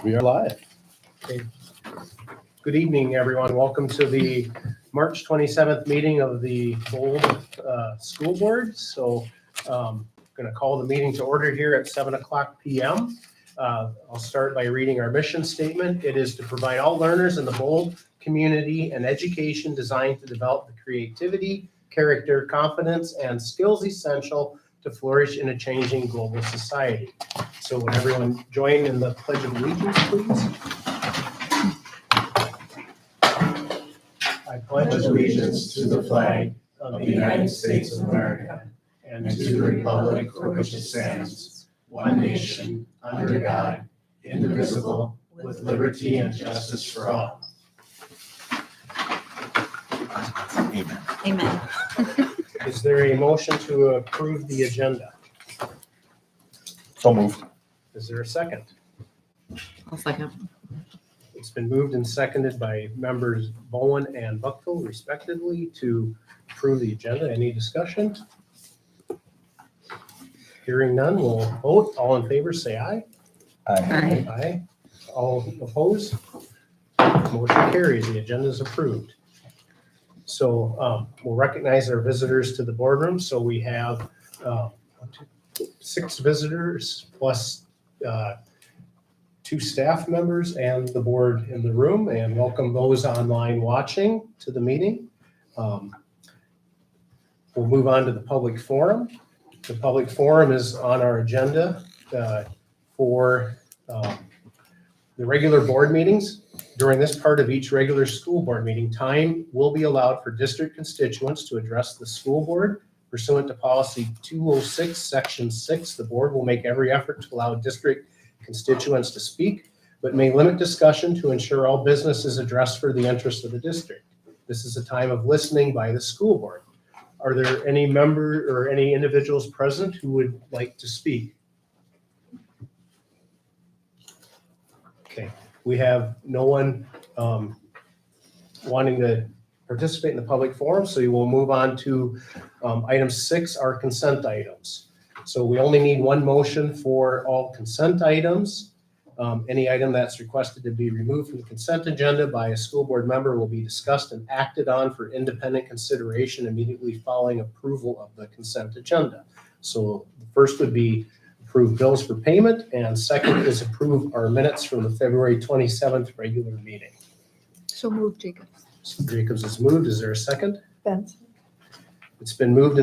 We are live. Okay. Good evening, everyone. Welcome to the March 27th meeting of the Bold School Board. So going to call the meeting to order here at 7 o'clock p.m. I'll start by reading our mission statement. It is to provide all learners in the Bold community an education designed to develop the creativity, character, confidence, and skills essential to flourish in a changing global society. So would everyone join in the Pledge of Allegiance, please? I pledge allegiance to the flag of the United States of America and to the republic for which it stands, one nation, under God, indivisible, with liberty and justice for all. Amen. Amen. Is there a motion to approve the agenda? So moved. Is there a second? I'll second. It's been moved and seconded by members Bowen and Buckfield respectively to approve the agenda. Any discussion? Hearing none, we'll vote. All in favor, say aye. Aye. Aye. All opposed? Motion carries. The agenda is approved. So we'll recognize our visitors to the boardroom. So we have 6 visitors plus 2 staff members and the board in the room, and welcome those online watching to the meeting. We'll move on to the public forum. The public forum is on our agenda for the regular board meetings. During this part of each regular school board meeting, time will be allowed for district constituents to address the school board. Pursuant to policy 206, section 6, the board will make every effort to allow district constituents to speak, but may limit discussion to ensure all business is addressed for the interest of the district. This is a time of listening by the school board. Are there any member or any individuals present who would like to speak? Okay, we have no one wanting to participate in the public forum, so we will move on to item 6, our consent items. So we only need one motion for all consent items. Any item that's requested to be removed from the consent agenda by a school board member will be discussed and acted on for independent consideration immediately following approval of the consent agenda. So the first would be approve bills for payment, and second is approve our minutes from the February 27th regular meeting. So moved, Jacobs. Jacobs is moved. Is there a second? Benson. It's been moved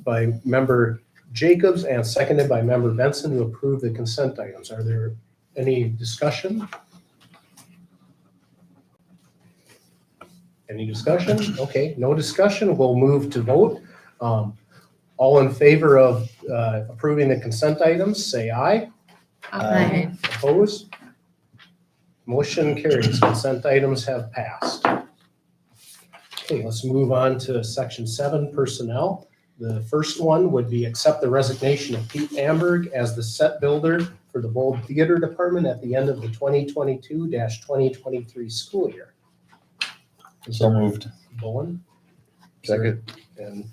by member Jacobs and seconded by member Benson to approve the consent items. Are there any discussion? Any discussion? Okay, no discussion. We'll move to vote. All in favor of approving the consent items, say aye. Aye. Opposed? Motion carries. Consent items have passed. Okay, let's move on to section 7, personnel. The first one would be accept the resignation of Pete Amberg as the set builder for the Bold Theater Department at the end of the 2022-2023 school year. So moved. Bowen? Second. And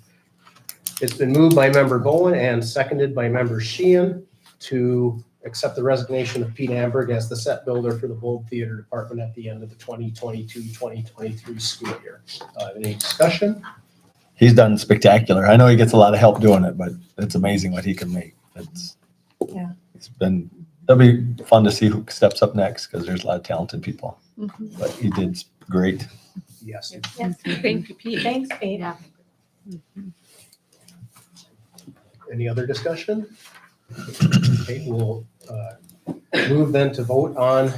it's been moved by member Bowen and seconded by member Sheehan to accept the resignation of Pete Amberg as the set builder for the Bold Theater Department at the end of the 2022-2023 school year. Any discussion? He's done spectacular. I know he gets a lot of help doing it, but it's amazing what he can make. It'll be fun to see who steps up next because there's a lot of talented people. Mm-hmm. But he did great. Yes. Yes. Thank you, Pete. Thanks, Pete. Yeah. Any other discussion? Okay, we'll move then to vote on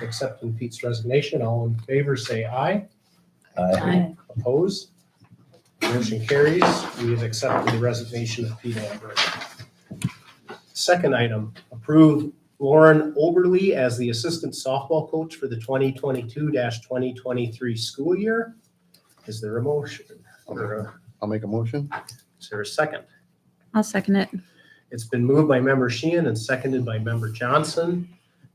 accepting Pete's resignation. All in favor, say aye. Aye. Opposed? Motion carries. We have accepted the resignation of Pete Amberg. Second item, approve Lauren Oberly as the assistant softball coach for the 2022-2023 school year. Is there a motion? I'll make a motion. Is there a second? I'll second it. It's been moved by member Sheehan and seconded by member Johnson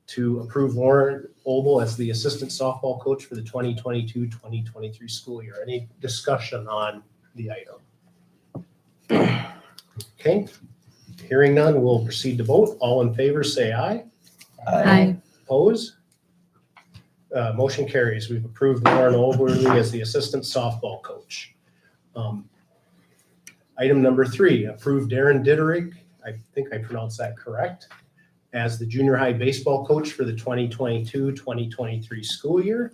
to approve Lauren Obel as the assistant softball coach for the 2022-2023 school year. Any discussion on the item? Okay, hearing none, we'll proceed to vote. All in favor, say aye. Aye. Opposed? Motion carries. We've approved Lauren Overly as the assistant softball coach. Item number 3, approve Darren Ditterick, I think I pronounced that correct, as the junior high baseball coach for the 2022-2023 school year.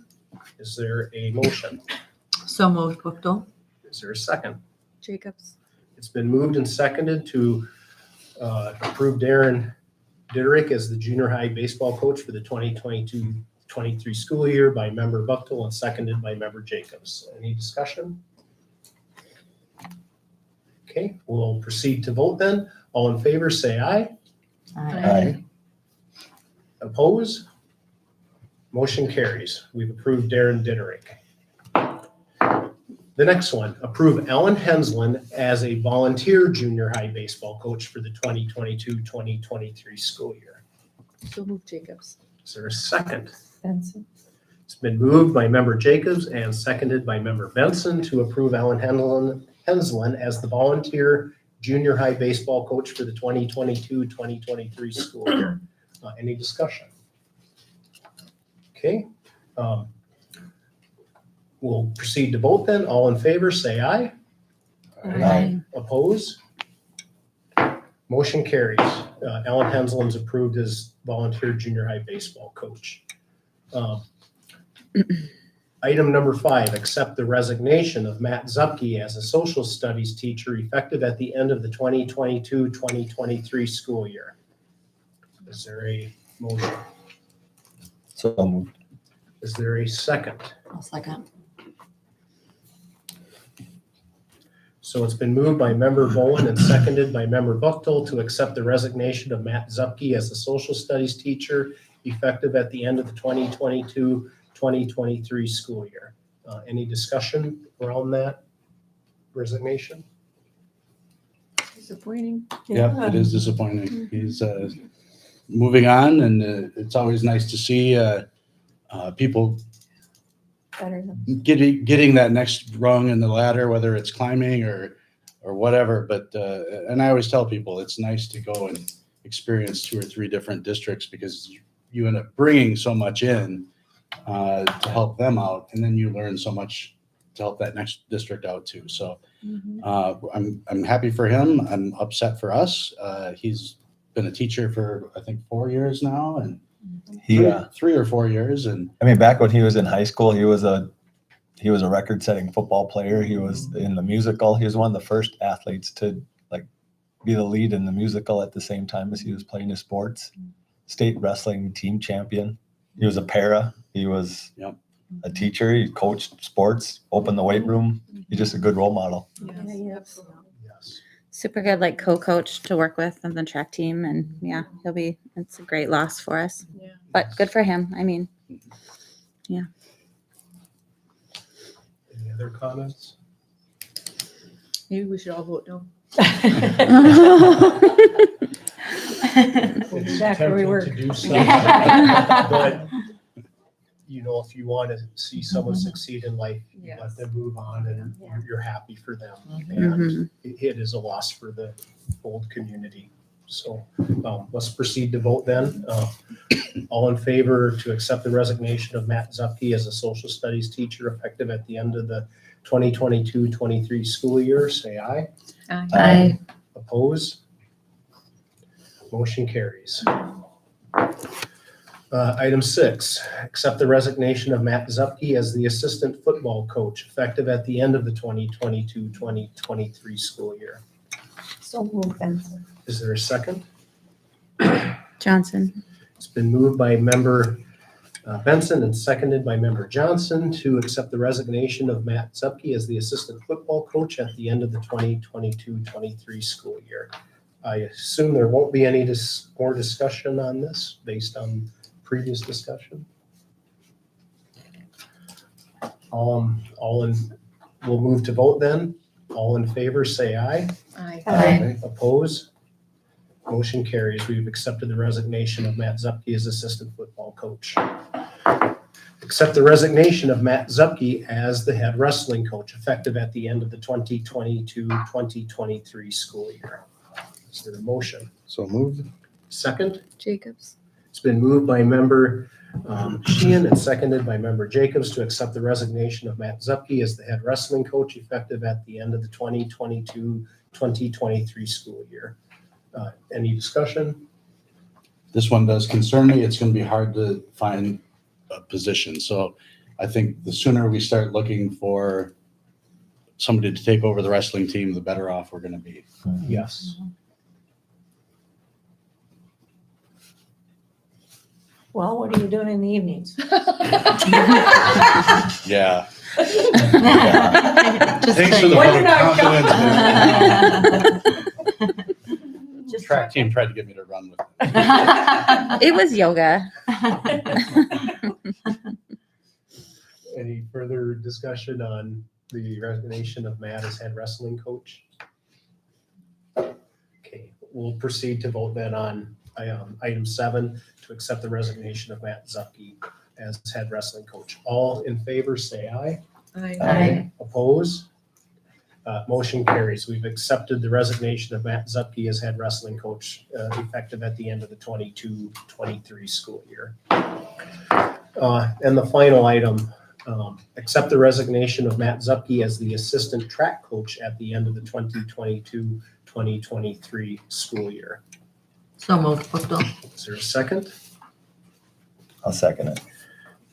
Is there a motion? So moved, Bookto. Is there a second? Jacobs. It's been moved and seconded to approve Darren Ditterick as the junior high baseball coach for the 2022-23 school year by member Buchtel and seconded by member Jacobs. Any discussion? Okay, we'll proceed to vote then. All in favor, say aye. Aye. Oppose? Motion carries. We've approved Darren Ditterick. The next one, approve Ellen Henslin as a volunteer junior high baseball coach for the 2022-2023 school year. So moved Jacobs. Is there a second? Benson. It's been moved by member Jacobs and seconded by member Benson to approve Ellen Henslin as the volunteer junior high baseball coach for the 2022-2023 school year. Any discussion? Okay. We'll proceed to vote then. All in favor, say aye. Aye. Oppose? Motion carries. Ellen Henslin's approved as volunteer junior high baseball coach. Item number 5, accept the resignation of Matt Zupke as a social studies teacher effective at the end of the 2022-2023 school year. Is there a motion? So moved. Is there a second? I'll second. So it's been moved by member Bowen and seconded by member Buchtel to accept the resignation of Matt Zupke as a social studies teacher effective at the end of the 2022-2023 school year. Any discussion around that resignation? Disappointing. Yeah, it is disappointing. He's moving on, and it's always nice to see people Better than. getting that next rung in the ladder, whether it's climbing or whatever. But and I always tell people it's nice to go and experience 2 or 3 different districts because you end up bringing so much in to help them out, and then you learn so much to help that next district out too. So I'm happy for him. I'm upset for us. He's been a teacher for I think 4 years now, and He, 3 or 4 years, and I mean, back when he was in high school, he was a record-setting football player. He was in the musical. He was one of the first athletes to be the lead in the musical at the same time as he was playing his sports. State wrestling team champion. He was a para. He was a teacher. He coached sports, opened the weight room. He's just a good role model. Yes. Super good, co-coach to work with on the track team, and it's a great loss for us. Yeah. But good for him. I mean, Any other comments? Maybe we should all vote no. We'll be It's back where we tempting were. to do so, but if you want to see someone succeed in life, you let Yes. them move on, and you're happy for them. Mhm. And it is a loss for the old community. So let's proceed to vote then. All in favor to accept the resignation of Matt Zupke as a social studies teacher effective at the end of the 2022-23 school year, say aye. Aye. Oppose? Motion carries. Item 6, accept the resignation of Matt Zupke as the assistant football coach effective at the end of the 2022-2023 school year. So moved, Benson. Is there a second? Johnson. It's been moved by member Benson and seconded by member Johnson to accept the resignation of Matt Zupke as the assistant football coach at the end of the 2022-23 school year. I assume there won't be any more discussion on this based on previous discussion. We'll move to vote then. All in favor, say aye. Aye. Aye. Oppose? Motion carries. We've accepted the resignation of Matt Zupke as assistant football coach. Accept the resignation of Matt Zupke as the head wrestling coach effective at the end of the 2022-2023 school year. Is there a motion? So moved. Second? Jacobs. It's been moved by member Sheehan and seconded by member Jacobs to accept the resignation of Matt Zupke as the head wrestling coach effective at the end of the 2022-2023 school year. Any discussion? This one does concern me. It's going to be hard to find a position. So I think the sooner we start looking for somebody to take over the wrestling team, the better off we're going to be. Yes. Well, what are you doing in the evenings? Yeah. Just Thanks for the Well, vote you're of not confidence. Just Track team tried to get me to run with it. It was yoga. Any further discussion on the resignation of Matt as head wrestling coach? Okay, we'll proceed to vote then on item 7 to accept the resignation of Matt Zupke as head wrestling coach. All in favor, say aye. Aye. Oppose? Motion carries. We've accepted the resignation of Matt Zupke as head wrestling coach effective at the end of the 22-23 school year. And the final item, accept the resignation of Matt Zupke as the assistant track coach at the end of the 2022-2023 school year. So moved, Buchtel. Is there a second? I'll second it.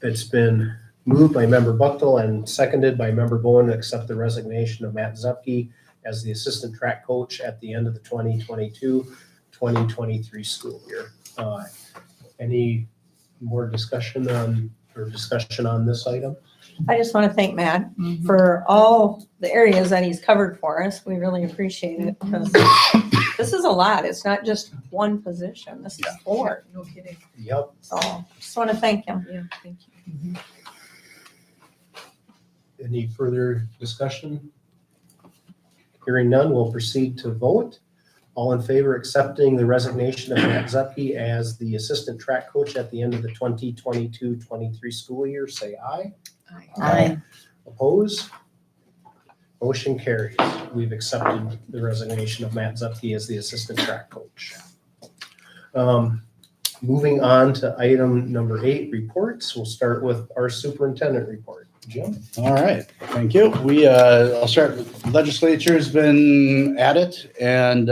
It's been moved by member Buchtel and seconded by member Bowen to accept the resignation of Matt Zupke as the assistant track coach at the end of the 2022-2023 school year. Any more discussion on this item? I just want to thank Matt for all the areas that he's covered for us. We really appreciate it because this is a lot. It's not just one position. This is 4. No kidding. Yep. So just want to thank him. Yeah, thank you. Any further discussion? Hearing none, we'll proceed to vote. All in favor accepting the resignation of Matt Zupke as the assistant track coach at the end of the 2022-23 school year, say aye. Aye. Oppose? Motion carries. We've accepted the resignation of Matt Zupke as the assistant track coach. Moving on to item number 8, reports. We'll start with our superintendent report. Jim? All right, thank you. I'll start with legislature's been at it and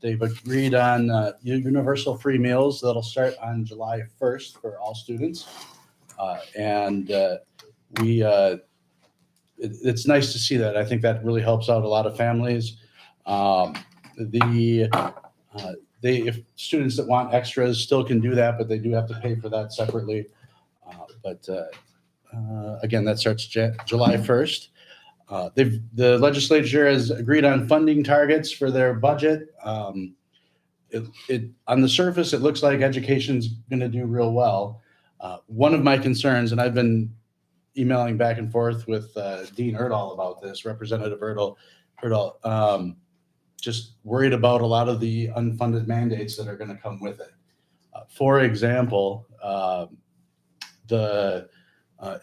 they've agreed on universal free meals that'll start on July 1st for all students. It's nice to see that. I think that really helps out a lot of families. If students that want extras still can do that, but they do have to pay for that separately. Again, that starts July 1st. The legislature has agreed on funding targets for their budget. On the surface, it looks like education's going to do real well. One of my concerns, and I've been emailing back and forth with Dean Erdahl about this, Representative Erdahl, just worried about a lot of the unfunded mandates that are going to come with it. For example, the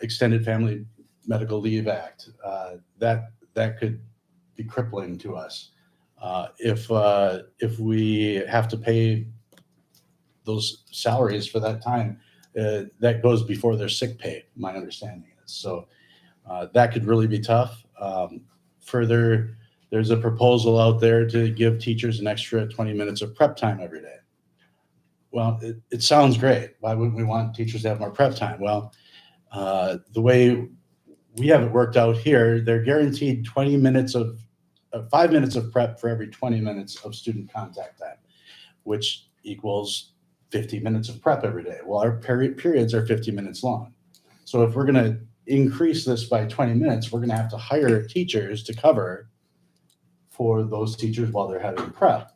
Extended Family Medical Leave Act, that could be crippling to us. If we have to pay those salaries for that time, that goes before their sick pay, my understanding is. So that could really be tough. Further, there's a proposal out there to give teachers an extra 20 minutes of prep time every day. Well, it sounds great. Why wouldn't we want teachers to have more prep time? Well, the way we have it worked out here, they're guaranteed 20 minutes of 5 minutes of prep for every 20 minutes of student contact time, which equals 50 minutes of prep every day. Well, our periods are 50 minutes long. So if we're going to increase this by 20 minutes, we're going to have to hire teachers to cover for those teachers while they're having prep.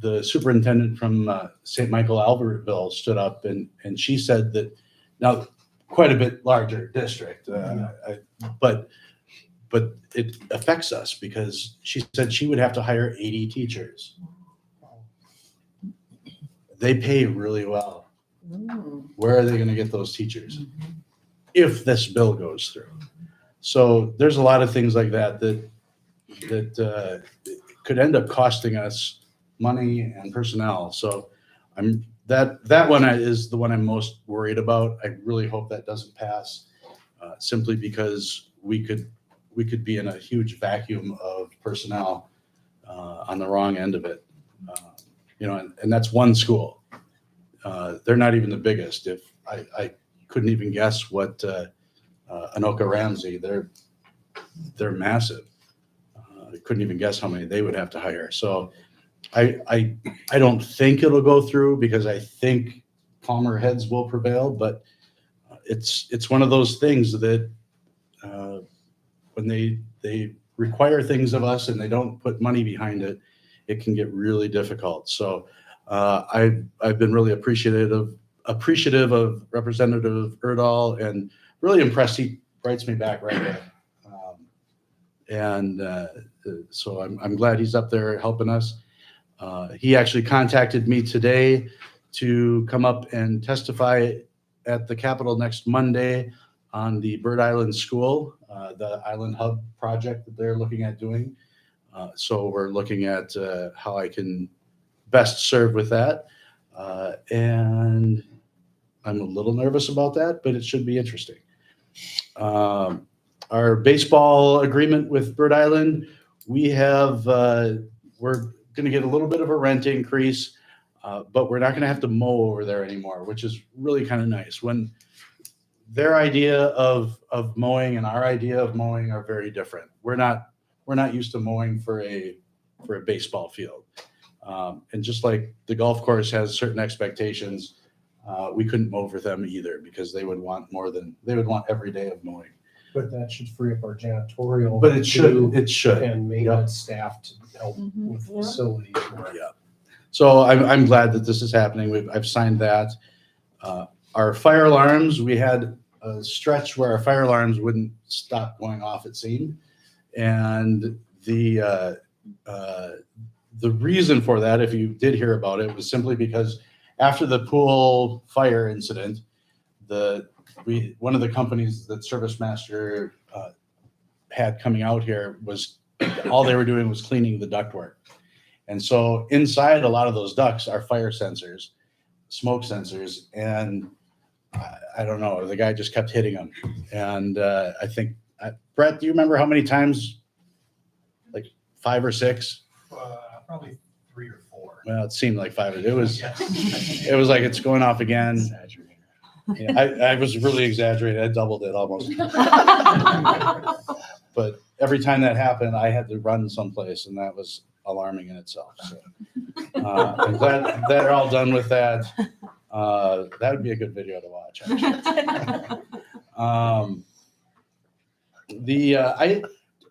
The superintendent from St. Michael Albertville stood up and she said that, now quite a bit larger district, but it affects us because she said she would have to hire 80 teachers. They pay really well. Where are they going to get those teachers if this bill goes through? So there's a lot of things like that could end up costing us money and personnel. So I'm that one is the one I'm most worried about. I really hope that doesn't pass, simply because we could be in a huge vacuum of personnel on the wrong end of it. And that's one school. They're not even the biggest. If I couldn't even guess what Anoka Ramsey, they're massive. I couldn't even guess how many they would have to hire. So I don't think it'll go through, because I think calmer heads will prevail. But it's one of those things that when they require things of us and they don't put money behind it, it can get really difficult. So I've been really appreciative of Representative Erdahl, and really impressed. He writes me back right away. So I'm glad he's up there helping us. He actually contacted me today to come up and testify at the Capitol next Monday on the Bird Island School, the Island Hub project that they're looking at doing. So we're looking at how I can best serve with that. And I'm a little nervous about that, but it should be interesting. Our baseball agreement with Bird Island, we're going to get a little bit of a rent increase, but we're not going to have to mow over there anymore, which is really kind of nice. When their idea of mowing and our idea of mowing are very different. We're not used to mowing for a baseball field. And just like the golf course has certain expectations, we couldn't mow for them either, because they would want every day of mowing. But that should free up our janitorial. But it should. And maintenance staff to help Mhm. with Yeah. facilities. more. Yeah. So I'm glad that this is happening. I've signed that. Our fire alarms, we had a stretch where our fire alarms wouldn't stop going off, it seemed. And the reason for that, if you did hear about it, was simply because after the pool fire incident, one of the companies that Service Master had coming out here was all they were doing was cleaning the ductwork. And so inside a lot of those ducts are fire sensors, smoke sensors, and I don't know, the guy just kept hitting them. And I think, Brett, do you remember how many times? Like 5 or 6? Probably 3 or 4. Well, it seemed like 5. It was like it's going off again. Yeah, I was really exaggerating. I doubled it almost. But every time that happened, I had to run someplace, and that was alarming in itself. So I'm glad they're all done with that. That would be a good video to watch, actually.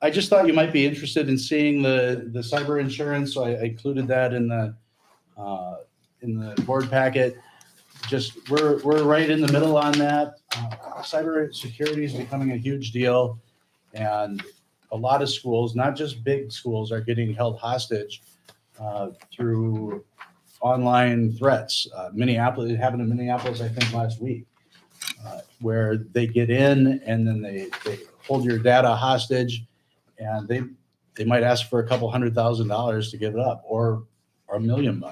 I just thought you might be interested in seeing the cyber insurance, so I included that in the board packet. Just we're right in the middle on that. Cyber security is becoming a huge deal, and a lot of schools, not just big schools, are getting held hostage through online threats. It happened in Minneapolis, I think, last week, where they get in and then they hold your data hostage, and they might ask for a couple $100,000 to give it up, or $1 million.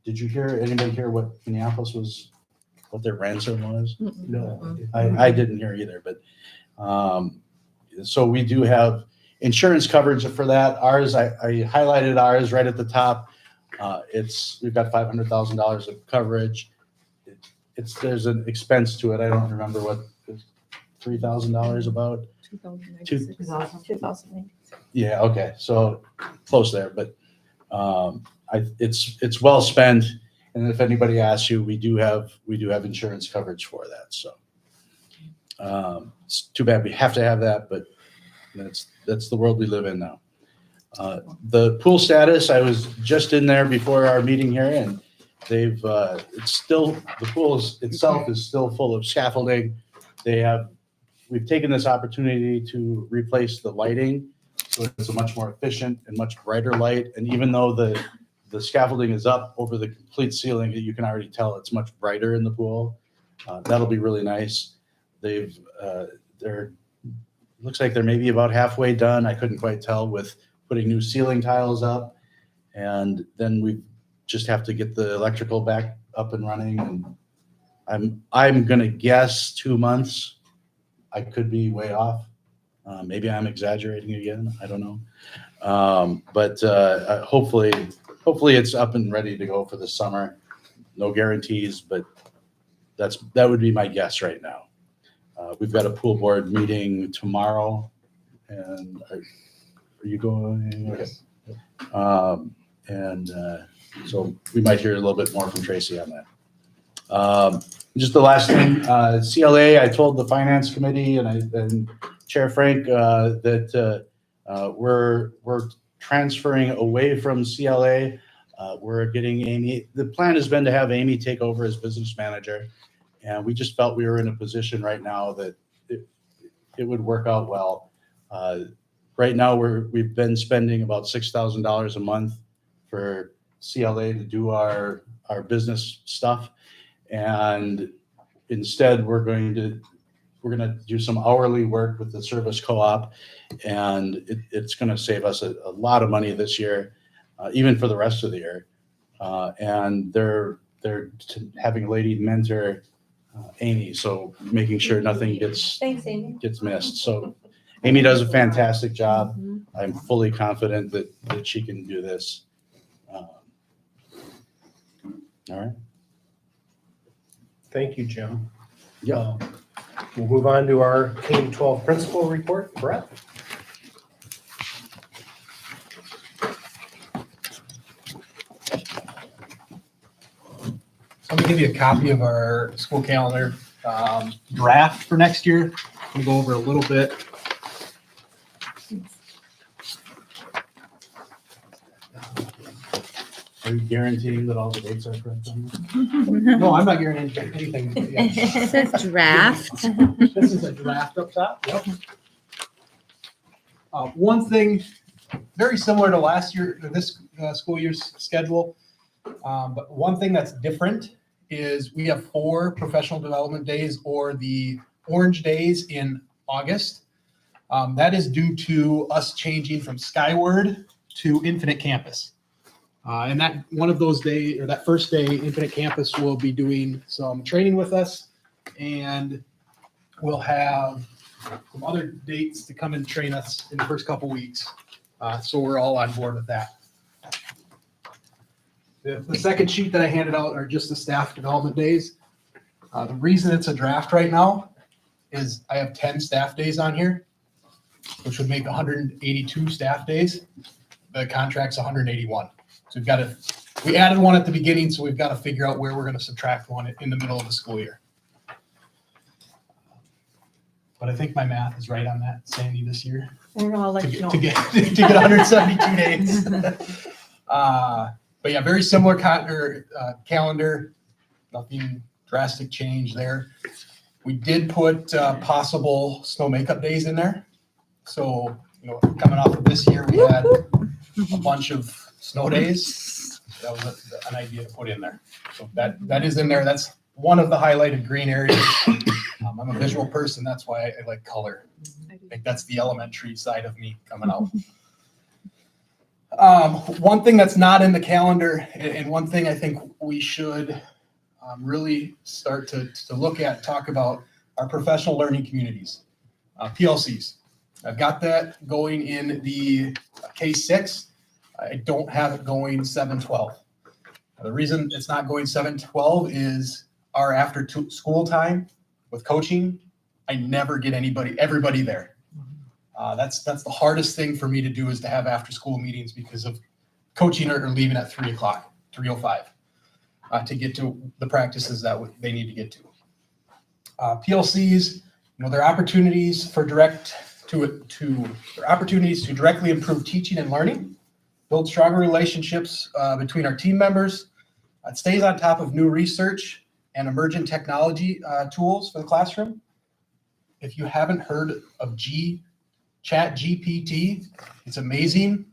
Did you hear, anybody hear what Minneapolis was, what their ransom was? No. I didn't hear either, but so we do have insurance coverage for that. Ours, I highlighted ours right at the top. We've got $500,000 of coverage. There's an expense to it. I don't remember what $3,000 about. 2008. Yeah. Okay. So close there, but it's well spent. And if anybody asks you, we do have insurance coverage for that. So it's too bad we have to have that, but that's the world we live in now. The pool status, I was just in there before our meeting here, and the pool itself is still full of scaffolding. We've taken this opportunity to replace the lighting, so it's a much more efficient and much brighter light. And even though the scaffolding is up over the complete ceiling, you can already tell it's much brighter in the pool. That'll be really nice. Looks like they're maybe about halfway done. I couldn't quite tell with putting new ceiling tiles up. And then we've just have to get the electrical back up and running, and I'm gonna guess 2 months. I could be way off. Maybe I'm exaggerating again. I don't know. But hopefully it's up and ready to go for the summer. No guarantees, but that would be my guess right now. We've got a pool board meeting tomorrow, and are you going? Okay. So we might hear a little bit more from Tracy on that. Just the last thing, CLA, I told the finance committee and Chair Frank that we're transferring away from CLA. We're getting Amy. The plan has been to have Amy take over as business manager, and we just felt we were in a position right now that it would work out well. Right now, we've been spending about $6,000 a month for CLA to do our business stuff, and instead we're gonna do some hourly work with the service co-op, and it's gonna save us a lot of money this year, even for the rest of the year. And they're having a lady mentor Amy, so making sure nothing gets Thanks, Amy. missed. So Amy does a fantastic job. I'm fully confident that she can do this. All right. Thank you, Jim. Yeah. We'll move on to our K-12 principal report. Brett? So I'm gonna give you a copy of our school calendar draft for next year. We'll go over a little bit. Are you guaranteeing that all the dates are correct on this? No, I'm not guaranteeing anything. yet. It says draft. This is a draft up top. Yep. One thing, very similar to last year, this school year's schedule. But one thing that's different is we have 4 professional development days, or the orange days, in August. That is due to us changing from Skyward to Infinite Campus. And that one of those days, or that first day, Infinite Campus will be doing some training with us, and we'll have some other dates to come and train us in the first couple weeks. So we're all on board with that. The second sheet that I handed out are just the staff development days. The reason it's a draft right now is I have 10 staff days on here, which would make 182 staff days. The contract's 181. So we added one at the beginning, so we've got to figure out where we're going to subtract one in the middle of the school year. But I think my math is right on that, Sandy, this year. I don't know, I'll let you know. To get 172 days. But yeah, very similar calendar, nothing drastic change there. We did put possible snow makeup days in there. So, coming off of this year, we had a bunch of snow days. That was an idea to put in there. So that is in there. That's one of the highlighted green areas. I'm a visual person. That's why I like color. I think that's the elementary side of me coming out. One thing that's not in the calendar, and one thing I think we should really start to look at, talk about, our professional learning communities, PLCs. I've got that going in the K-6. I don't have it going 7-12. The reason it's not going 7-12 is our after school time with coaching. I never get everybody there. That's the hardest thing for me to do, is to have after school meetings, because of coaching or leaving at 3 o'clock, 3:05, to get to the practices that they need to get to. PLCs, there are opportunities for opportunities to directly improve teaching and learning, build stronger relationships between our team members. It stays on top of new research and emerging technology tools for the classroom. If you haven't heard of ChatGPT, it's amazing,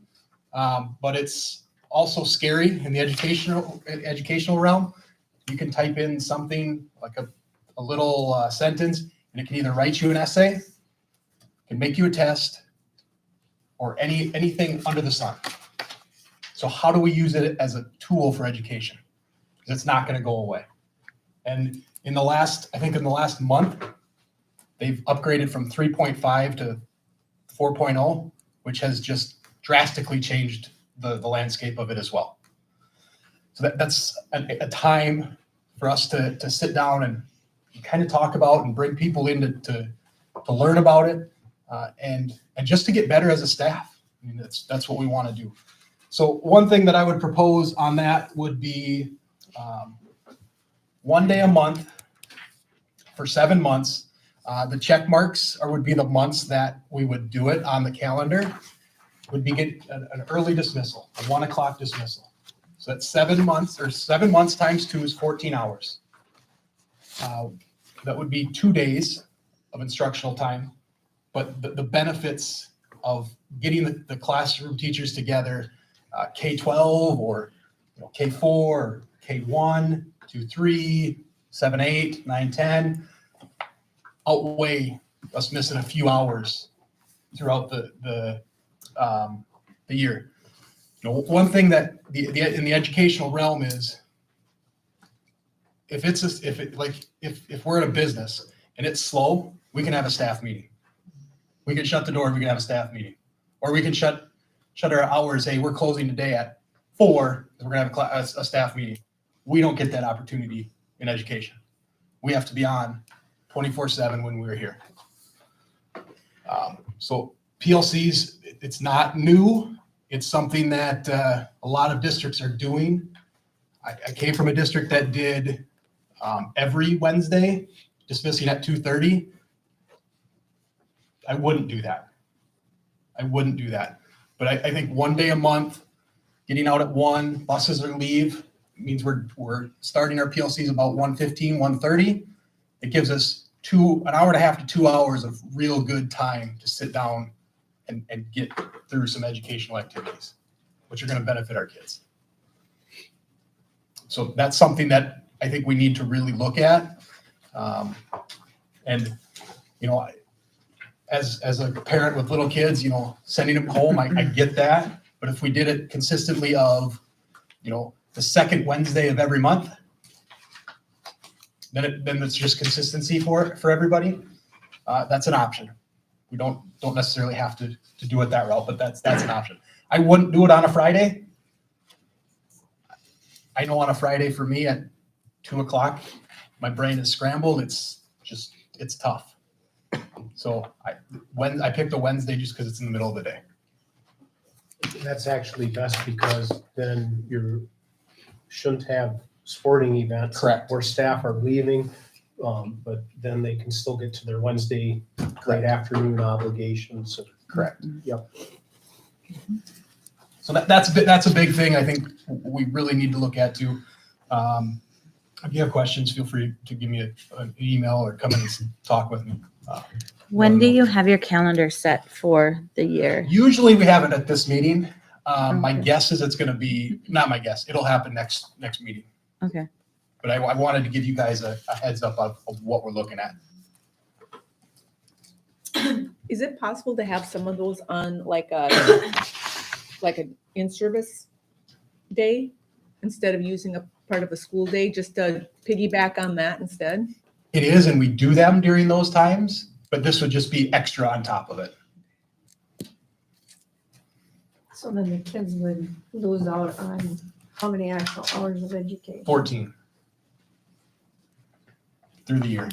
but it's also scary in the educational realm. You can type in something like a little sentence, and it can either write you an essay, can make you a test, or anything under the sun. So how do we use it as a tool for education? Because it's not going to go away. And in the last month, they've upgraded from 3.5 to 4.0, which has just drastically changed the landscape of it as well. So that's a time for us to sit down and kind of talk about and bring people in to learn about it and just to get better as a staff. I mean, that's what we want to do. So one thing that I would propose on that would be 1 day a month for 7 months. The check marks would be the months that we would do it on the calendar. Would be get an early dismissal, a 1 o'clock dismissal. So that's 7 months, or 7 months times 2 is 14 hours. That would be 2 days of instructional time. But the benefits of getting the classroom teachers together, K-12 or K-4, or K-1, 2, 3, 7, 8, 9, 10, outweigh us missing a few hours throughout the year. One thing that in the educational realm is if we're in a business and it's slow, we can have a staff meeting. We can shut the door. We can have a staff meeting, or we can shut our hours. Hey, we're closing today at 4. We're gonna have a staff meeting. We don't get that opportunity in education. We have to be on 24/7 when we're here. So PLCs, it's not new. It's something that a lot of districts are doing. I came from a district that did every Wednesday, dismissing at 2:30. I wouldn't do that. But I think 1 day a month, getting out at 1, buses are leave, means we're starting our PLCs about 1:15, 1:30. It gives us an hour and a half to 2 hours of real good time to sit down and get through some educational activities, which are going to benefit our kids. So that's something that I think we need to really look at. And, as a parent with little kids, sending them home, I get that. But if we did it consistently of, the second Wednesday of every month, then it's just consistency for everybody. That's an option. We don't necessarily have to do it that route, but that's an option. I wouldn't do it on a Friday. I know on a Friday for me at 2 o'clock, my brain is scrambled. It's tough. So I picked a Wednesday just because it's in the middle of the day. That's actually best because then you shouldn't have sporting events. Correct. Where staff are leaving, but then they can still get to their Wednesday late afternoon obligations. Correct. Yep. So that's a big thing I think we really need to look at too. If you have questions, feel free to give me an email or come in and talk with me. When do you have your calendar set for the year? Usually we have it at this meeting. My Okay. guess is it's going to be, not my guess, it'll happen next meeting. Okay. But I wanted to give you guys a heads up of what we're looking at. Is it possible to have some of those on like an in-service day instead of using a part of a school day, just to piggyback on that instead? It is, and we do them during those times, but this would just be extra on top of it. So then the kids would lose out on how many actual hours of education? 14 through the year.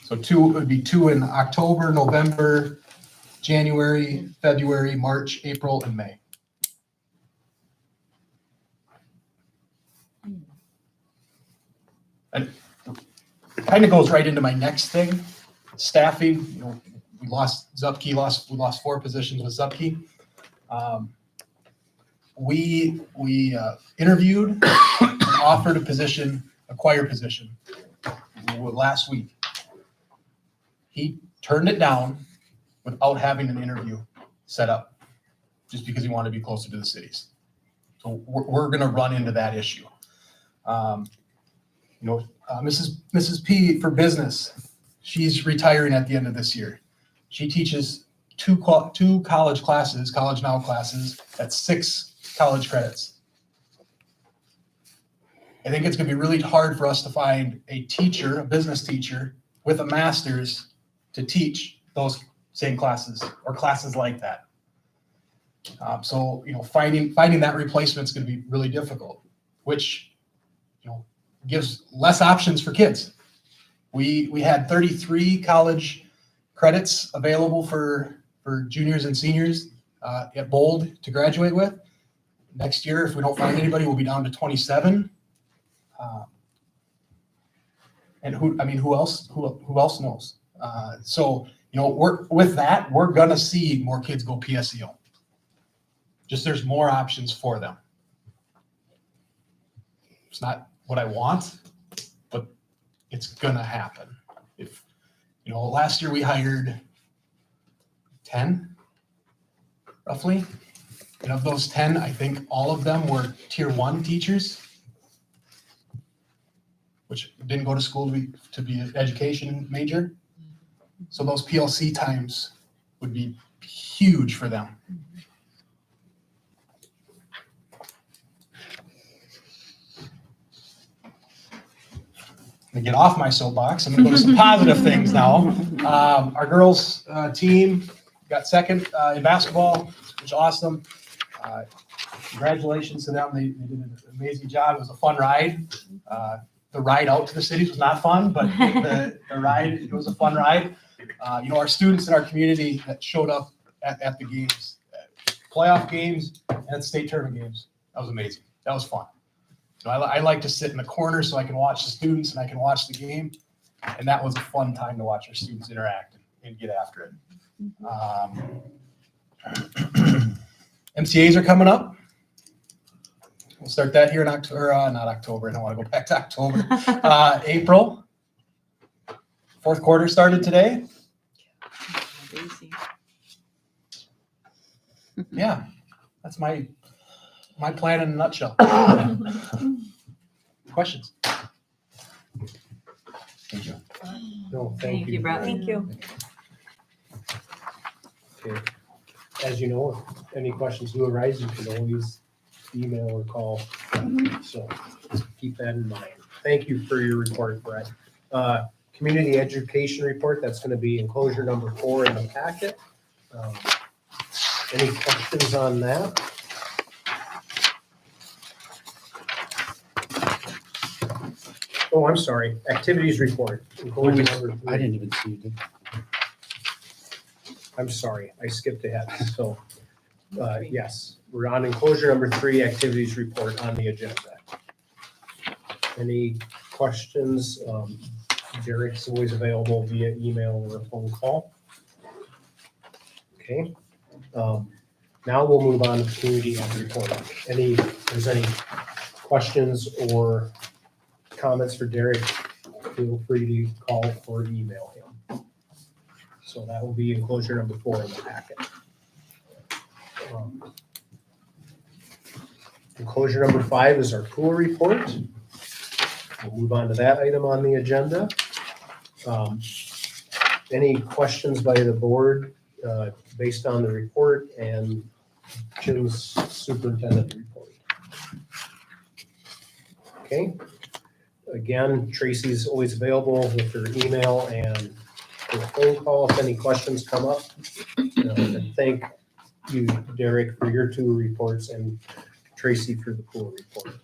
So it would be 2 in October, November, January, February, March, April, and May. And it kind of goes right into my next thing, staffing. We lost Zupke, we lost 4 positions with Zupke. We interviewed and offered a choir position last week. He turned it down without having an interview set up, just because he wanted to be closer to the cities. So we're going to run into that issue. Mrs. P for business, she's retiring at the end of this year. She teaches two college classes, College Now classes, that's 6 college credits. I think it's gonna be really hard for us to find a teacher, a business teacher with a master's to teach those same classes or classes like that. So, finding that replacement is gonna be really difficult, which, gives less options for kids. We had 33 college credits available for juniors and seniors at Bold to graduate with. Next year, if we don't find anybody, we'll be down to 27. And who else knows? So, we're gonna see more kids go PSEO. Just there's more options for them. It's not what I want, but it's gonna happen. If, last year we hired 10, roughly. And of those 10, I think all of them were tier 1 teachers, which didn't go to school to be an education major. So those PLC times would be huge for them. To get off my soapbox, I'm gonna go to some positive things now. Our girls team got second in basketball, which is awesome. Congratulations to them. They did an amazing job. It was a fun ride. The ride out to the cities was not fun, but the ride, it was a fun ride. Our students in our community that showed up at the games, playoff games and state tournament games. That was amazing. That was fun. I like to sit in the corner so I can watch the students and I can watch the game. And that was a fun time to watch our students interact and get after it. MCAs are coming up. We'll start that here in October, not October. I don't want to go back to October. April. 4th quarter started today. Yeah, that's my plan in a nutshell. Questions? Thank you. No, thank you. Brett. Thank you. Okay. As you know, if any questions do arise, you can always email or call. So keep that in mind. Thank you for your report, Brett. Community education report, that's going to be enclosure number 4 in the packet. Any questions on that? Oh, I'm sorry. Activities report. Enclosure number 3. I didn't even see it. I'm sorry, I skipped ahead. So, yes, we're on enclosure number 3, activities report on the agenda. Any questions? Derek's always available via email or a phone call. Okay. Now we'll move on to community ed report. If there's any questions or comments for Derek, feel free to call or email him. So that will be enclosure number 4 in the packet. Enclosure number 5 is our pool report. We'll move on to that item on the agenda. Any questions by the board based on the report and Jim's superintendent report? Okay. Again, Tracy's always available with her email and her phone call if any questions come up. And thank you, Derek, for your 2 reports and Tracy for the pool report.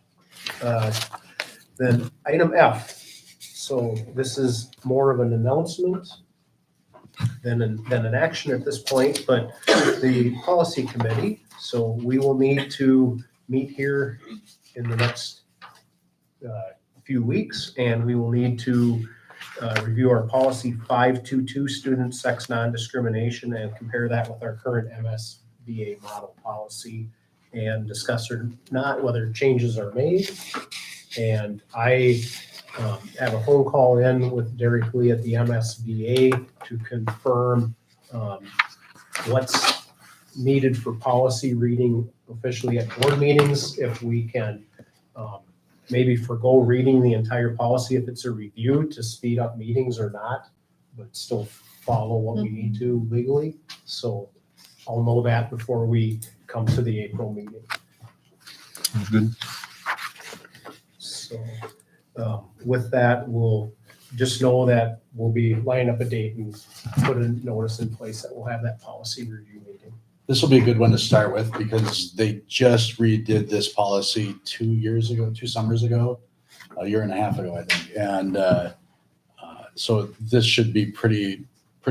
Then item F. So this is more of an announcement than an action at this point, but the policy committee. So we will need to meet here in the next few weeks, and we will need to review our policy 522, student sex non-discrimination, and compare that with our current MSBA model policy and discuss or not whether changes are made. And I have a phone call in with Derek Lee at the MSBA to confirm what's needed for policy reading officially at board meetings, if we can maybe forgo reading the entire policy if it's a review to speed up meetings or not, but still follow what we need to legally. So I'll know that before we come to the April meeting. Good. So with that, we'll just know that we'll be lining up a date and put a notice in place that we'll have that policy review meeting. This will be a good one to start with because they just redid this policy 2 summers ago, a year and a half ago, I think. And so this should be pretty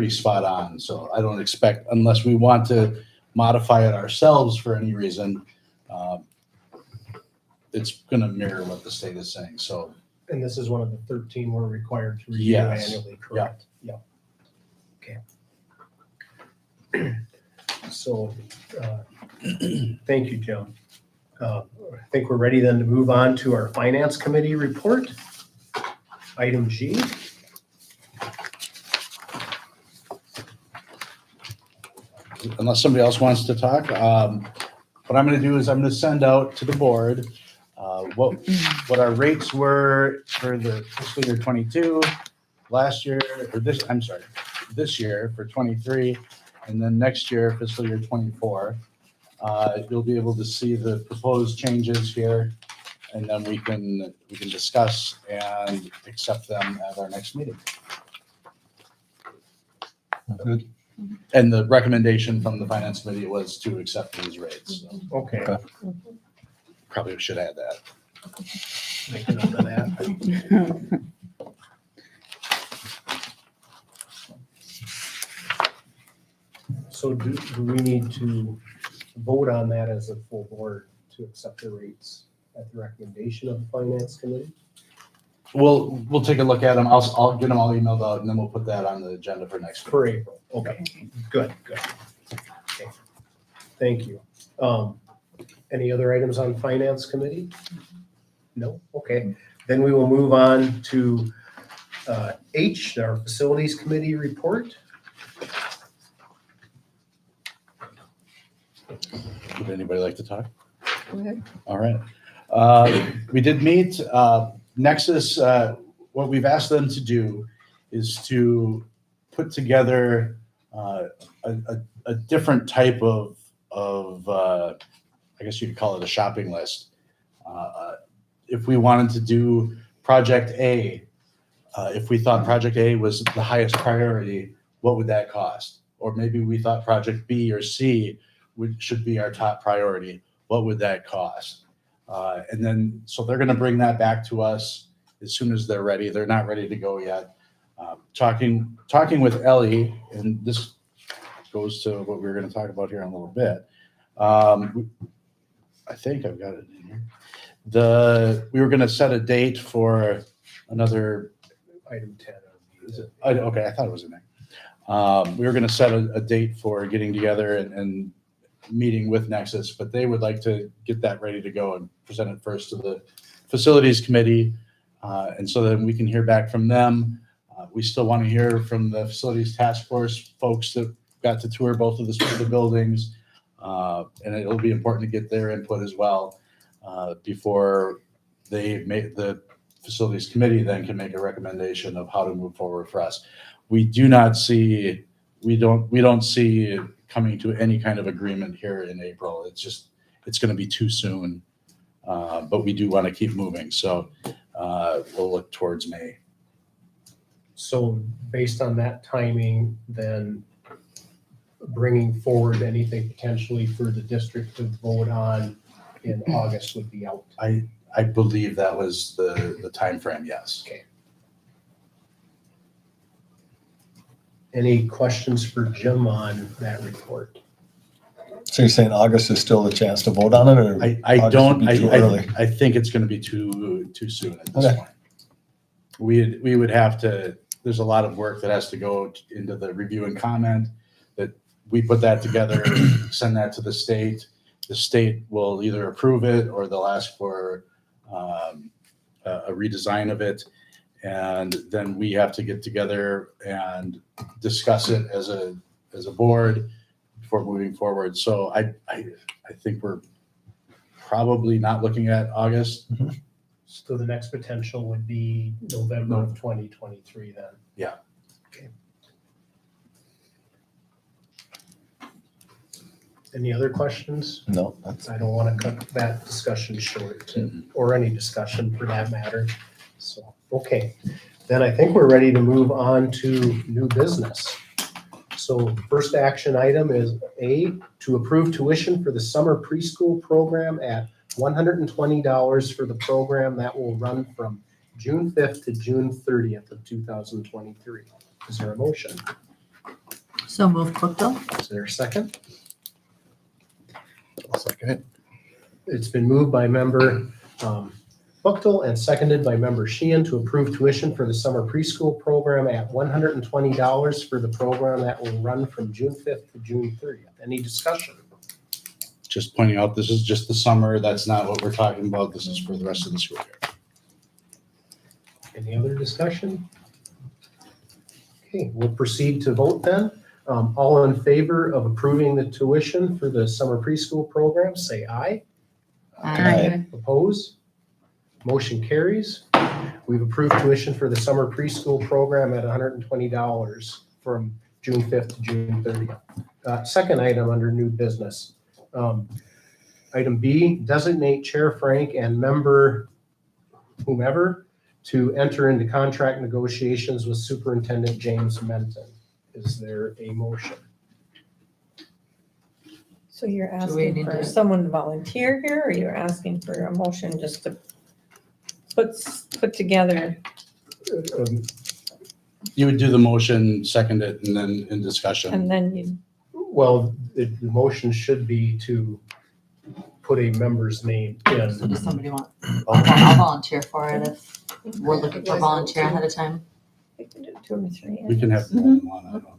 spot on. So I don't expect, unless we want to modify it ourselves for any reason, it's going to mirror what the state is saying. So And this is one of the 13 we're required to review Yes. annually, correct? Yeah. Okay. So, thank you, Jim. I think we're ready then to move on to our Finance Committee report. Item G. unless somebody else wants to talk, what I'm going to do is I'm going to send out to the board what our rates were for the fiscal year 22 last year, or this year for 23, and then next year, fiscal year 24. You'll be able to see the proposed changes here, and then we can discuss and accept them at our next meeting. Good. And the recommendation from the finance committee was to accept these rates. So Okay. Okay. probably should add that. Make a note of that. So do we need to vote on that as a full board to accept the rates at the recommendation of the Finance Committee? We'll take a look at them. I'll get them all emailed out, and then we'll put that on the agenda for next week. For April, okay, good. Okay. Thank you. Any other items on Finance Committee? No, okay, then we will move on to H, our Facilities Committee report. Would anybody like to talk? Go ahead. All right. We did meet. Nexus, what we've asked them to do is to put together a different type of I guess you could call it a shopping list. If we wanted to do Project A, if we thought Project A was the highest priority, what would that cost? Or maybe we thought Project B or C should be our top priority. What would that cost? And then, so they're going to bring that back to us as soon as they're ready. They're not ready to go yet. Talking with Ellie, and this goes to what we were going to talk about here in a little bit. I think I've got it in here. We were going to set a date for another. Item 10. Okay, I thought it was in there. We were going to set a date for getting together and meeting with Nexus, but they would like to get that ready to go and present it first to the Facilities Committee. And so then we can hear back from them. We still want to hear from the Facilities Task Force folks that got to tour both of the buildings. And it'll be important to get their input as well before they make the Facilities Committee then can make a recommendation of how to move forward for us. We don't see coming to any kind of agreement here in April. It's going to be too soon, but we do want to keep moving. So we'll look towards May. So based on that timing, then bringing forward anything potentially for the district to vote on in August would be out. I believe that was the time frame. Yes. Okay. Any questions for Jim on that report? So you're saying August is still the chance to vote on it, or I August don't. would be too early? I think it's going to be too soon at this Okay. point. We would have to. There's a lot of work that has to go into the review and comment. That we put that together, send that to the state. The state will either approve it or they'll ask for a redesign of it, and then we have to get together and discuss it as a board before moving forward. So I think we're probably not looking at August. So the next potential would be November of 2023 then? Yeah. Okay. Any other questions? No, that's, I don't want to cut that discussion short, or any discussion for that matter. So, okay, then I think we're ready to move on to new business. So first action item is A, to approve tuition for the summer preschool program at $120 for the program that will run from June 5th to June 30th of 2023. Is there a motion? So moved, Bookto. Is there a second? I'll second it. It's been moved by member Buchtel and seconded by member Sheehan to approve tuition for the summer preschool program at $120 for the program that will run from June 5th to June 30th. Any discussion? Just pointing out, this is just the summer. That's not what we're talking about. This is for the rest of the school year. Any other discussion? Okay, we'll proceed to vote then. All in favor of approving the tuition for the summer preschool program, say aye. Aye. Oppose? Motion carries. We've approved tuition for the summer preschool program at $120 from June 5th to June 30th. Second item under new business. Item B, designate Chair Frank and member whomever to enter into contract negotiations with Superintendent James Menton. Is there a motion? So you're Do we asking need for to- someone to volunteer here, or you're asking for a motion just to put together? You would do the motion, second it, and then in discussion. And then you, Well, the motion should be to put a member's name So in. does somebody want, I'll volunteer for it if we're looking for volunteer ahead of time. we can do 2 or 3. We can have more than one. I don't.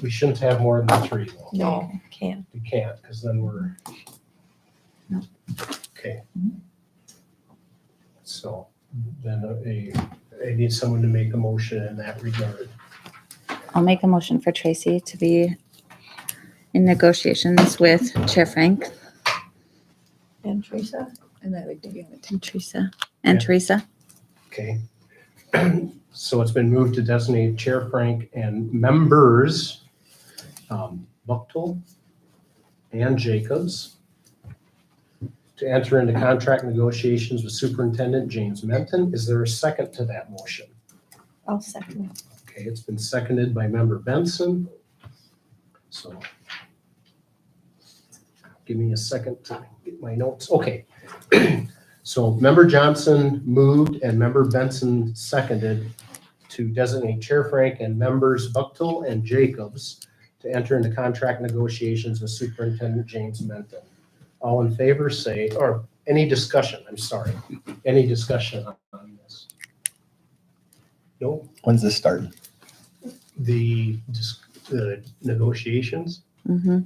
We shouldn't have more than 3 though. No, can't. We can't, because then we're. No. Okay. So then I need someone to make a motion in that regard. I'll make a motion for Tracy to be in negotiations with Chair Frank And Teresa? And I like to be on it. and Teresa. And Yeah. Teresa. Okay. So it's been moved to designate Chair Frank and members, Buchtel and Jacobs, to enter into contract negotiations with Superintendent James Menton. Is there a second to that motion? I'll second it. Okay, it's been seconded by member Benson. So give me a second to get my notes. Okay. So member Johnson moved and member Benson seconded to designate Chair Frank and members Buchtel and Jacobs to enter into contract negotiations with Superintendent James Menton. All in favor say, or any discussion, I'm sorry, any discussion on this? No? when's this starting? The negotiations? Mm-hmm.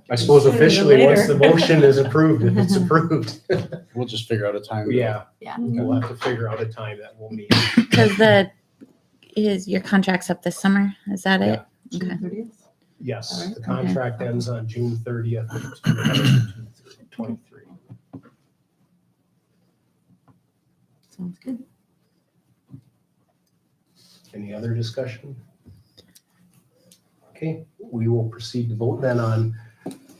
I suppose officially, once the Later. motion is approved, if it's approved. We'll just figure out a time. Yeah. Yeah. We'll have to figure out a time that we'll meet. Because your contract's up this summer. Is that it? June Okay. 30th? Yes, All right. the contract ends on June 30th, 2023. Sounds good. Any other discussion? Okay, we will proceed to vote then on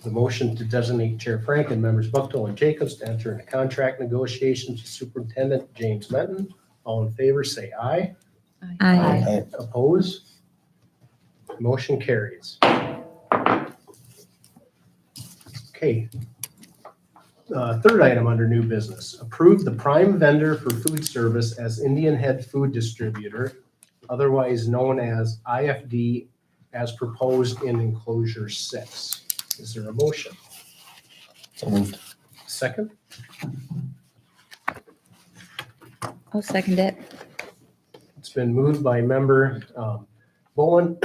the motion to designate Chair Frank and members Buchtel and Jacobs to enter into contract negotiations with Superintendent James Menton. All in favor, say aye. Aye. Oppose? Motion carries. Okay. Third item under new business, approve the prime vendor for food service as Indian Head Food Distributor, otherwise known as IFD, as proposed in enclosure 6. Is there a motion? So moved. Second? I'll second it. It's been moved by member Bowen,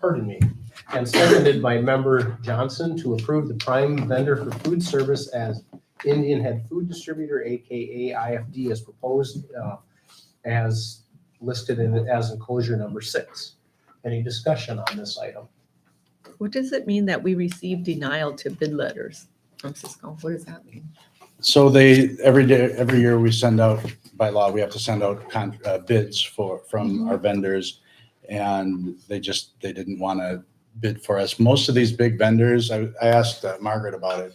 pardon me, and seconded by member Johnson to approve the prime vendor for food service as Indian Head Food Distributor, AKA IFD, as proposed, as listed as enclosure number 6. Any discussion on this item? What does it mean that we received denial to bid letters from Cisco? What does that mean? So every year we send out, by law, we have to send out bids from our vendors. And they didn't want to bid for us. Most of these big vendors, I asked Margaret about it.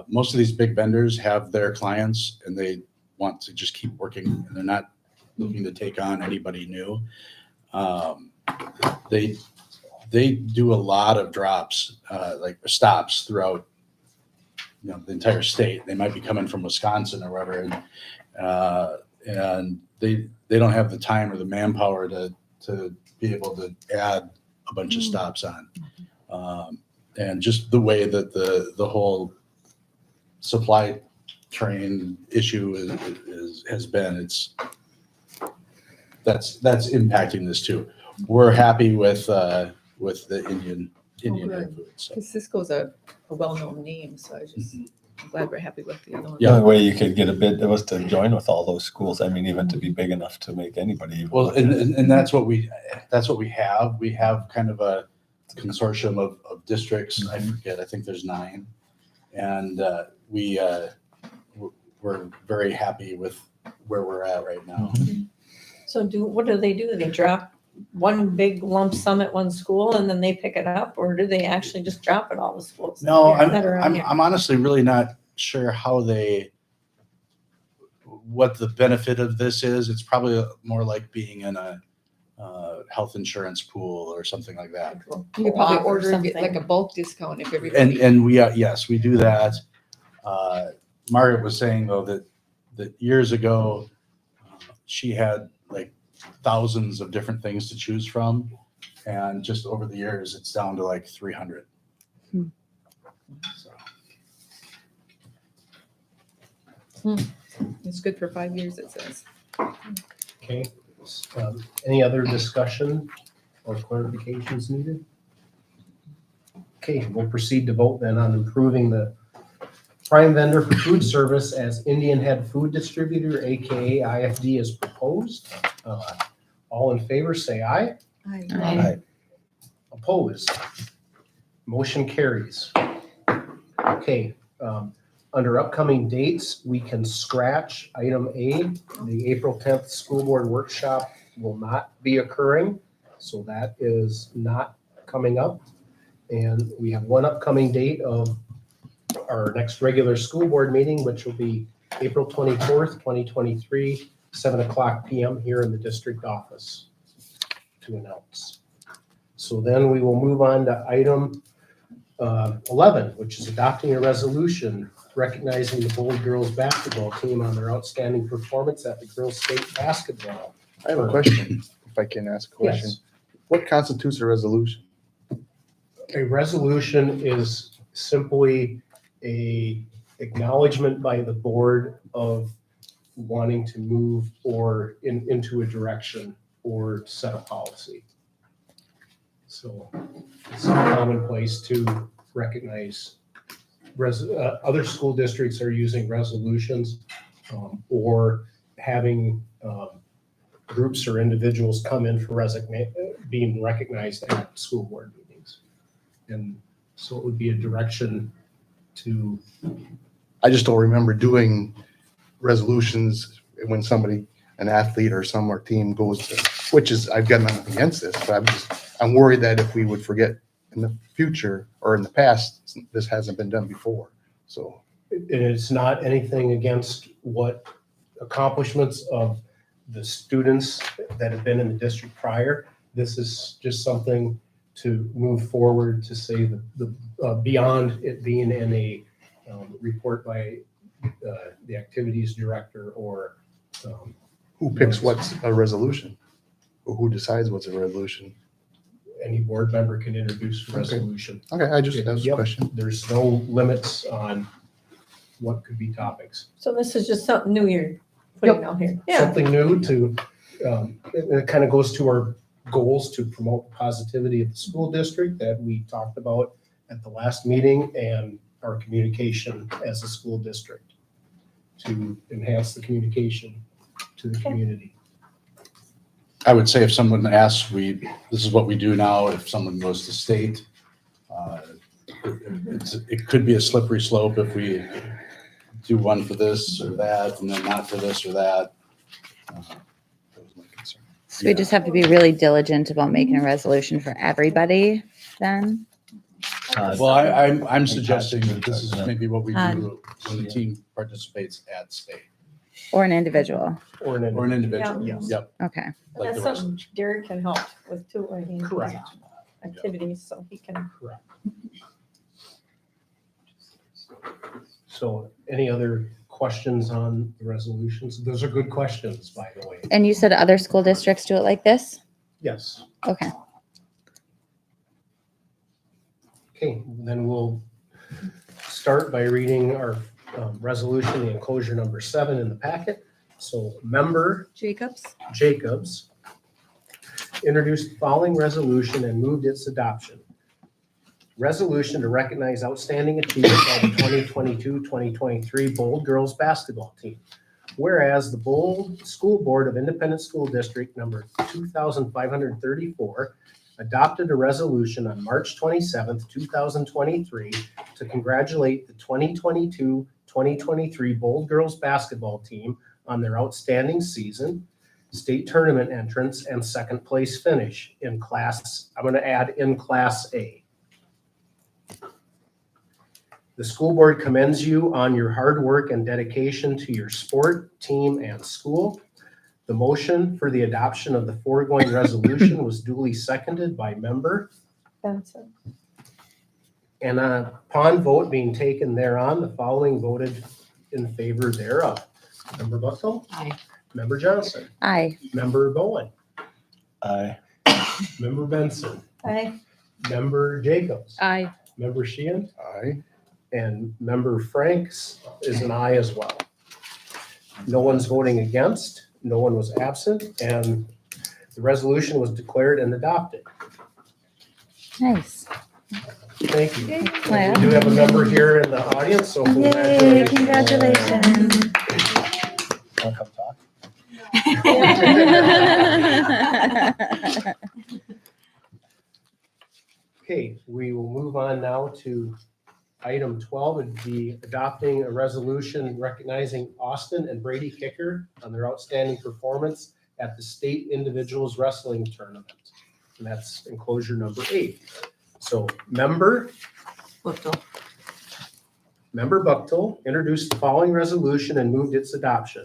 Most of these big vendors have their clients and they want to just keep working and they're not looking to take on anybody new. They do a lot of drops, like stops throughout, the entire state. They might be coming from Wisconsin or wherever, and they don't have the time or the manpower to be able to add a bunch of stops on. And just the way that the whole supply train issue has been, that's impacting this too. We're happy with the Indian good. food. So. Because Cisco's a well-known name, so I'm glad we're happy with the other one. The only way you could get a bid was to join with all those schools. I mean, even to be big enough to make anybody. Even Well, look at it. and that's what we have. We have kind of a consortium of districts. I forget. I think there's 9, and we're very happy with where we're at right now. So what do? They drop one big lump sum at one school and then they pick it up, or do they actually just drop it all the schools? No, that are on here? I'm honestly really not sure what the benefit of this is. It's probably more like being in a health insurance pool or something like that. You could probably Co-op or order and get like something. a bulk discount if everybody. And we yes, we do that. Margaret was saying though that years ago she had like thousands of different things to choose from, and just over the years it's down to like 300. So. It's good for 5 years, it says. Okay, any other discussion or clarifications needed? Okay, we'll proceed to vote then on improving the prime vendor for food service as Indian Head Food Distributor, AKA IFD, as proposed. All in favor, say aye. Aye. Opposed? Motion carries. Okay, under upcoming dates, we can scratch item A. The April 10th school board workshop will not be occurring, so that is not coming up. And we have one upcoming date of our next regular school board meeting, which will be April 24th, 2023, 7:00 p.m. here in the district office to announce. So then we will move on to item 11, which is adopting a resolution recognizing the Bold Girls basketball team on their outstanding performance at the girls' state basketball. I have a question, if I can ask a question. Yes. What constitutes a resolution? A resolution is simply a acknowledgement by the board of wanting to move or into a direction or set a policy. So it's commonplace to recognize other school districts are using resolutions or having groups or individuals come in for being recognized at school board meetings. And so it would be a direction to, I just don't remember doing resolutions when somebody, an athlete or some or team goes to, which is, I've got nothing against this, but I'm worried that if we would forget in the future or in the past, this hasn't been done before. So and it's not anything against what accomplishments of the students that have been in the district prior. This is just something to move forward to say the beyond it being in a report by the activities director or who picks what's a resolution? Or who decides what's a resolution? any board member can introduce a resolution. Okay, I just, that's a Yep. question. There's no limits on what could be topics. So this is just something new you're putting out here. Yeah, Something new to, it kind of goes to our goals to promote positivity of the school district that we talked about at the last meeting and our communication as a school district to enhance the communication to the community. I would say if someone asks, this is what we do now. If someone goes to state, it could be a slippery slope if we do one for this or that and then not for this or that. That was my concern. So we just have to be really diligent about making a resolution for everybody then? Well, I'm suggesting that this is maybe what we do when the team participates at state Or an individual? Or an or an individual. Yes. Yep. Okay. And Like that's the rest. something Derek can help with too, I mean. Correct. Activities, so he can. Correct. So any other questions on the resolutions? Those are good questions, by the way. And you said other school districts do it like this? Yes. Okay. Okay, then we'll start by reading our resolution, the enclosure number 7 in the packet. So Member Jacobs? Jacobs introduced the following resolution and moved its adoption. Resolution to recognize outstanding achievement by the 2022-2023 Bold Girls Basketball Team. Whereas the Bold School Board of Independent School District number 2534 adopted a resolution on March 27th, 2023 to congratulate the 2022-2023 Bold Girls Basketball Team on their outstanding season, state tournament entrance, and second place finish in class, I'm going to add in Class A. The school board commends you on your hard work and dedication to your sport, team, and school. The motion for the adoption of the foregoing resolution was duly seconded by Member, Benson. and upon vote being taken thereon, the following voted in favor thereof. Member Buckle? Aye. Member Johnson? Aye. Member Bowen? Aye. Member Benson? Aye. Member Jacobs? Aye. Member Sheehan? Aye. And Member Franks is an aye as well. No one's voting against, no one was absent, and the resolution was declared and adopted. Nice. Thank you. We Claire. do have a member here in the audience, so Yay, congratulations. congratulations. Want to come talk? Okay, we will move on now to item 12, it'd be adopting a resolution recognizing Austin and Brady Kicker on their outstanding performance at the state individuals wrestling tournament. And that's enclosure number 8. So Member Buchtel introduced the following resolution and moved its adoption.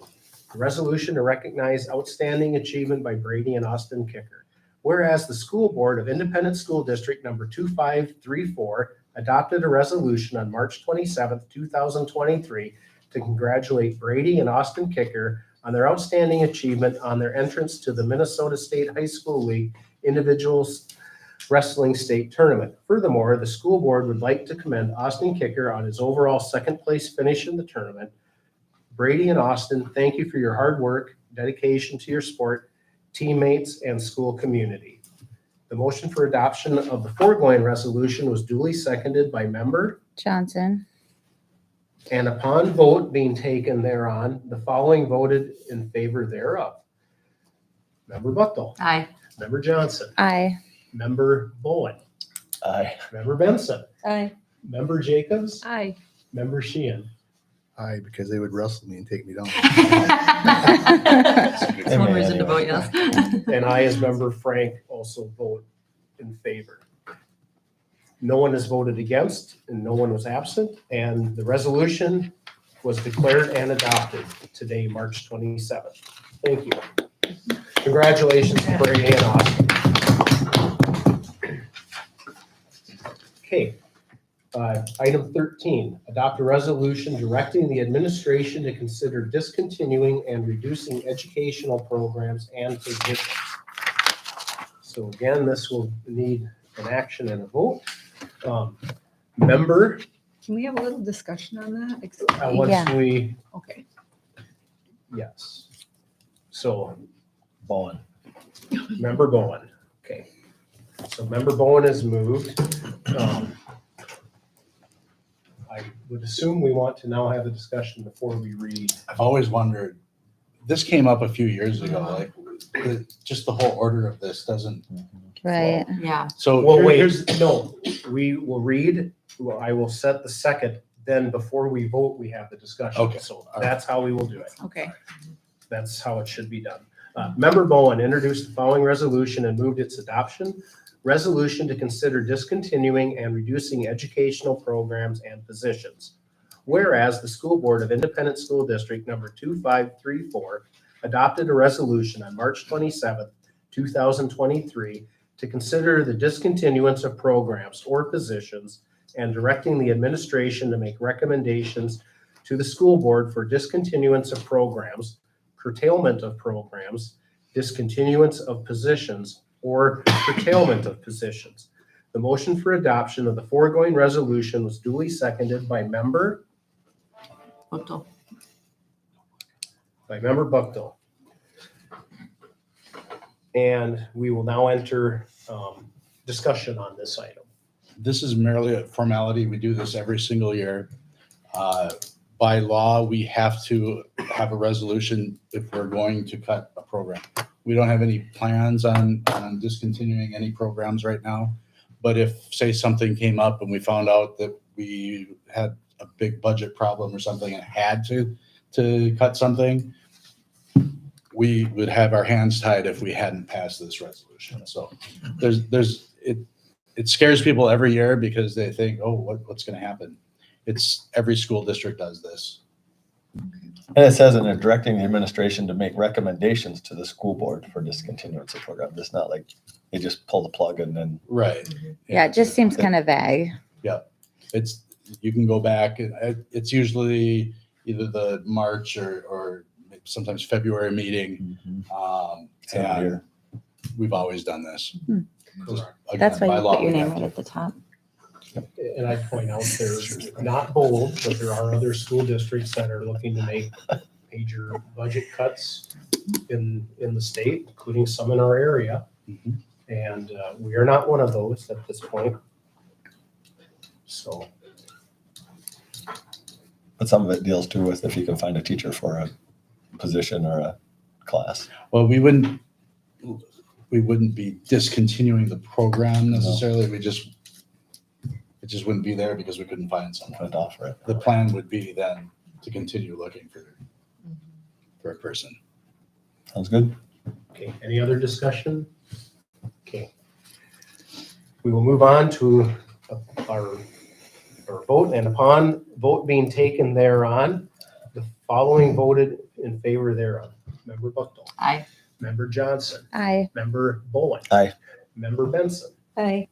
A resolution to recognize outstanding achievement by Brady and Austin Kicker. Whereas the school board of Independent School District number 2534 adopted a resolution on March 27th, 2023 to congratulate Brady and Austin Kicker on their outstanding achievement on their entrance to the Minnesota State High School League Individuals Wrestling State Tournament. Furthermore, the school board would like to commend Austin Kicker on his overall second place finish in the tournament. Brady and Austin, thank you for your hard work, dedication to your sport, teammates, and school community. The motion for adoption of the foregoing resolution was duly seconded by Member, Johnson. and upon vote being taken thereon, the following voted in favor thereof. Member Buchtel, Aye. Member Johnson, Aye. Member Bowen, Aye. Member Benson, Aye. Member Jacobs, Aye. Member Sheehan. Aye, because they would wrestle me and take me down. That's one reason to vote yes. And I, as Member Frank, also vote in favor. No one has voted against and no one was absent, and the resolution was declared and adopted today, March 27th. Thank you. Congratulations to Brady and Austin. Okay. Item 13, adopt a resolution directing the administration to consider discontinuing and reducing educational programs and positions. So again, this will need an action and a vote. Member, Can we have a little discussion on that? once Yeah. we, Okay. yes. So Bowen. Member Bowen, okay. So Member Bowen has moved. I would assume we want to now have a discussion before we read. I've always wondered, this came up a few years ago, like, just the whole order of this doesn't, Right. Yeah. so. Well, wait, here's- no, we will read, well, I will set the second, then before we vote, we have the discussion. Okay. So that's how we will do it. Okay. That's how it should be done. Member Bowen introduced the following resolution and moved its adoption. resolution to consider discontinuing and reducing educational programs and positions. Whereas the School Board of Independent School District number 2534 adopted a resolution on March 27th, 2023 to consider the discontinuance of programs or positions and directing the administration to make recommendations to the school board for discontinuance of programs, curtailment of programs, discontinuance of positions, or curtailment of positions. The motion for adoption of the foregoing resolution was duly seconded by member Buchtel. Buchtel. And we will now enter discussion on this item. This is merely a formality. We do this every single year. By law, we have to have a resolution if we're going to cut a program. We don't have any plans on discontinuing any programs right now. But if, say, something came up and we found out that we had a big budget problem or something and had to cut something, we would have our hands tied if we hadn't passed this resolution. So it scares people every year because they think, oh, what's going to happen? It's every school district does this. And it says in it, directing the administration to make recommendations to the school board for discontinuance of program. It's not like they just pull the plug and then. Right. Yeah, it just seems kind of vague. You can go back. It's usually either the March or sometimes February meeting. Same And here. we've always done this. Just, again, That's why by you law, put your we name have right to. at the top. And I point out there's not bold, but there are other school districts that are looking to make major budget cuts in the state, including some in our area. Mhm. And we are not one of those at this point. So, But some of it deals too with if you can find a teacher for a position or a class. Well, we wouldn't be discontinuing the program necessarily. It just wouldn't be there because we couldn't find someone. Couldn't offer it. The plan would be then to continue looking for a person. Sounds good. okay, any other discussion? Okay. We will move on to our vote, and upon vote being taken thereon, the following voted in favor thereof. Member Buchtel. Aye. Member Johnson. Aye. Member Bowen. Aye. Member Benson. Aye.